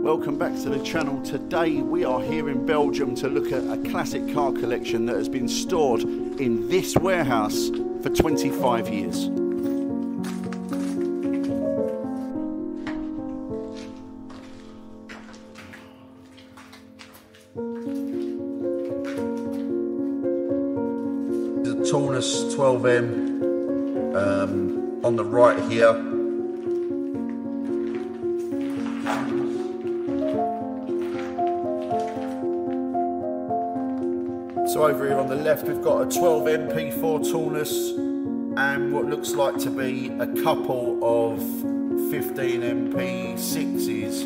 Welcome back to the channel. Today we are here in Belgium to look at a classic car collection that has been stored in this warehouse for 25 years. The Taunus 12M on the right here. So over here on the left we've got a 12M P4 Taunus and what looks like to be a couple of 15 MP6s.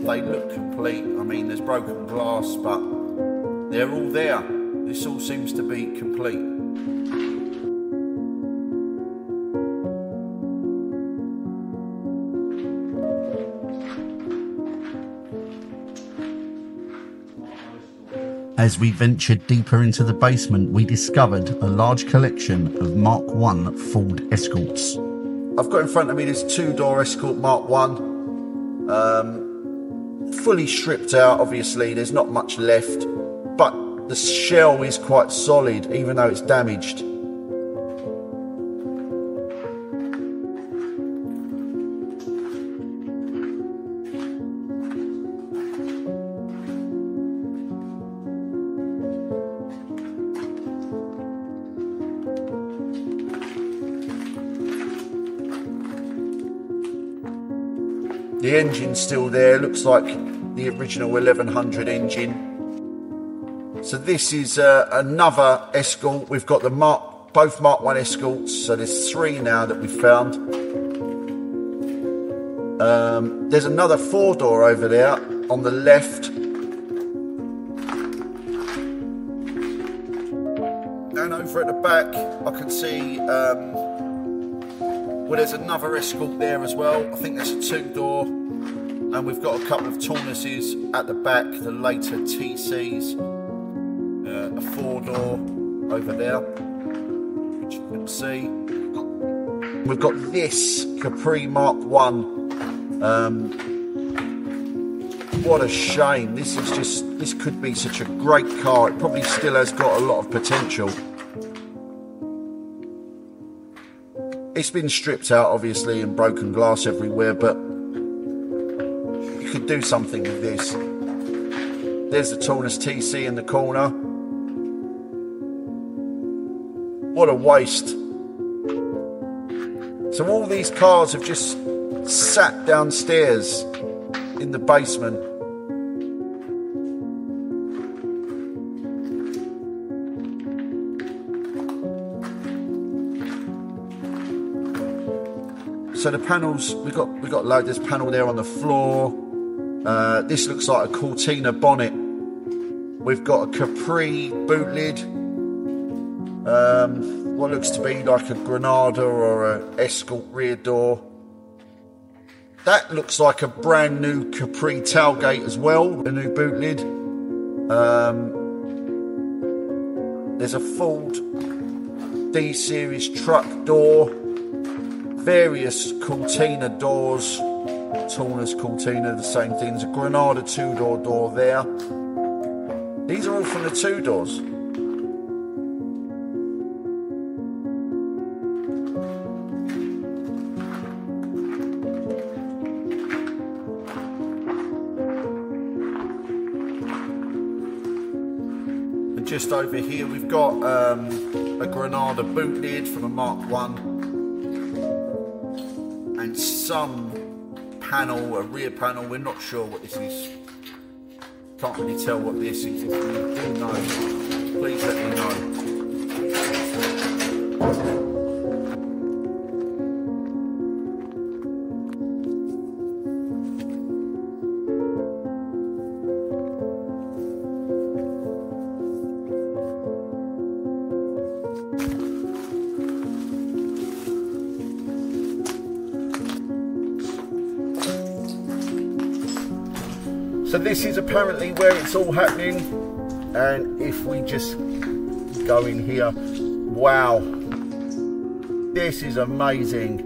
They look complete. I mean, there's broken glass, but they're all there. This all seems to be complete. As we ventured deeper into the basement, we discovered a large collection of Mk1 Ford Escorts. I've got in front of me this two-door Escort Mk1, fully stripped out. Obviously there's not much left, but the shell is quite solid even though it's damaged. The engine's still there, looks like the original 1100 engine. So this is another Escort. We've got the both Mk1 Escorts, so there's three now that we've found. There's another four-door over there on the left. And over at the back, I can see well, there's another Escort there as well. I think that's a two-door. And we've got a couple of Taunuses at the back, the later TCs. A four-door over there, which you can see. We've got this Capri Mk1. What a shame. This could be such a great car. It probably still has got a lot of potential. It's been stripped out, obviously, and broken glass everywhere, but you could do something with this. There's the Taunus TC in the corner. What a waste. So all these cars have just sat downstairs in the basement. So the panels, we got load. There's a panel there on the floor. This looks like a Cortina bonnet. We've got a Capri boot lid. What looks to be like a Granada or an Escort rear door. That looks like a brand new Capri tailgate as well, a new boot lid. There's a Ford D series truck door. Various Cortina doors, Taunus Cortina, the same thing. There's a Granada two-door door there. These are all from the two doors. And just over here we've got a Granada boot lid from a Mk1. And some panel, a rear panel, we're not sure what this is. Can't really tell what this is. If you do know, please let me know. So this is apparently where it's all happening, and if we just go in here, wow, this is amazing.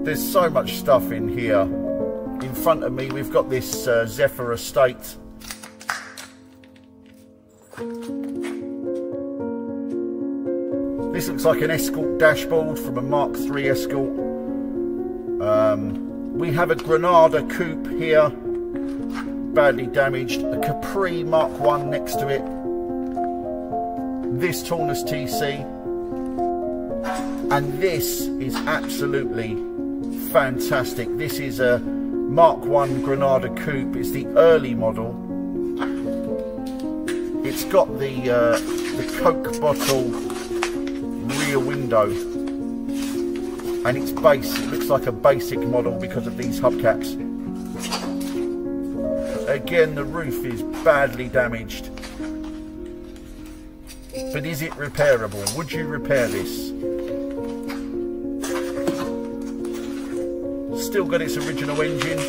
There's so much stuff in here. In front of me we've got this Zephyr Estate. This looks like an Escort dashboard from a Mark III Escort. We have a Granada Coupe here, badly damaged. A Capri Mk1 next to it. This Taunus TC. And this is absolutely fantastic. This is a Mk1 Granada Coupe. It's the early model. It's got the Coke bottle rear window, and it's base. It looks like a basic model because of these hubcaps. Again, the roof is badly damaged. But is it repairable? Would you repair this? Still got its original engine.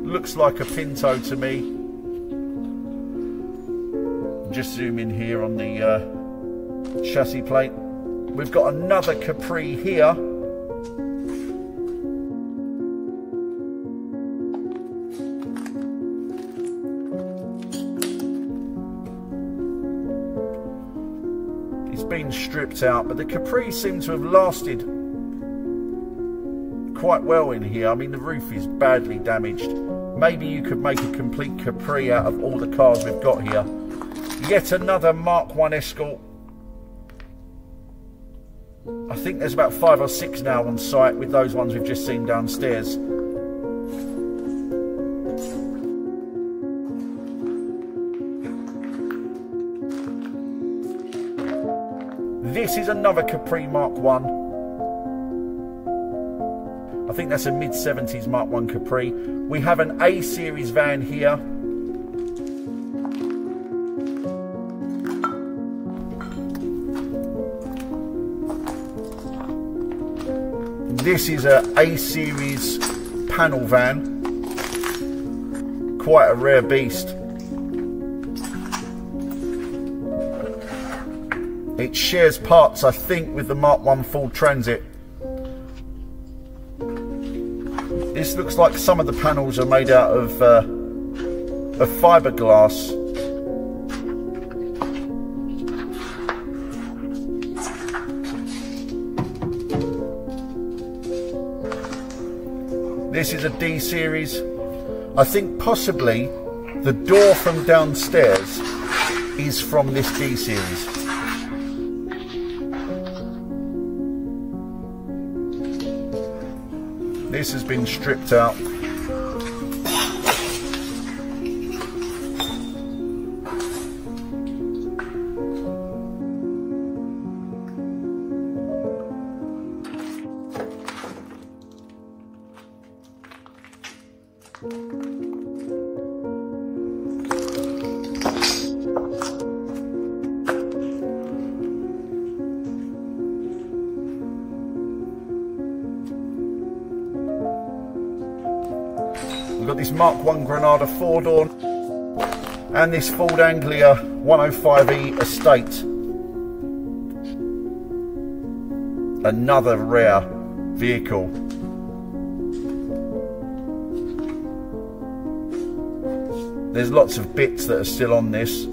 Looks like a Pinto to me. Just zoom in here on the chassis plate. We've got another Capri here. It's been stripped out, but the Capri seems to have lasted quite well in here. I mean, the roof is badly damaged. Maybe you could make a complete Capri out of all the cars we've got here. Yet another Mk1 Escort. I think there's about 5 or 6 now on site, with those ones we've just seen downstairs. This is another Capri Mk1. I think that's a mid-70s Mk1 Capri. We have an A-series van here. This is a A-series panel van. Quite a rare beast. It shares parts, I think, with the Mk1 Full Transit. This looks like some of the panels are made out of fiberglass. This is a D series. I think possibly the door from downstairs is from this D series. This has been stripped out. We've got this Mk1 Granada 4-door and this Ford Anglia 105e Estate. Another rare vehicle. There's lots of bits that are still on this.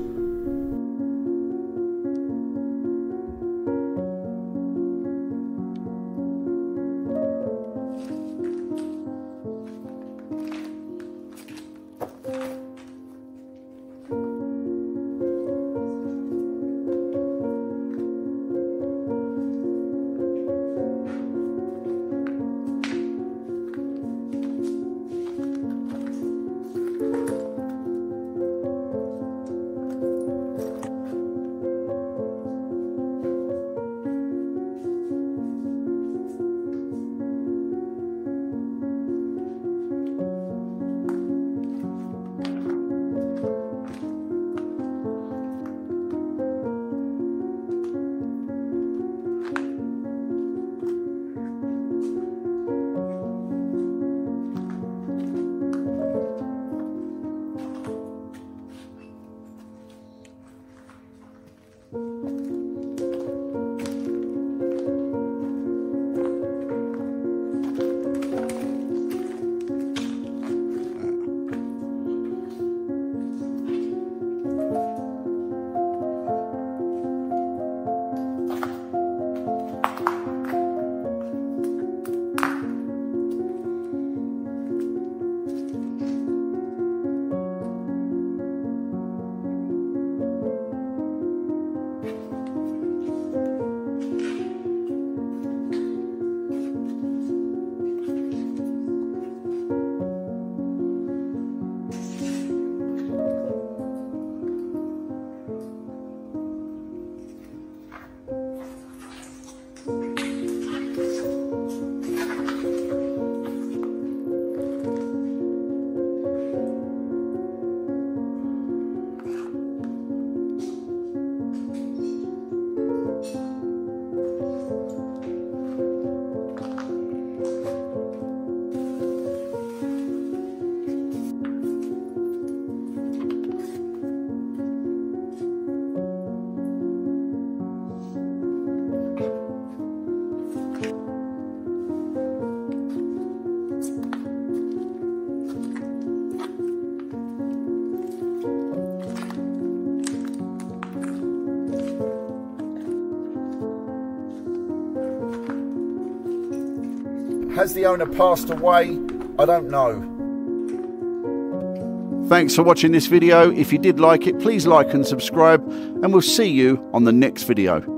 Has the owner passed away? I don't know. Thanks for watching this video. If you did like it, please like and subscribe, and we'll see you on the next video.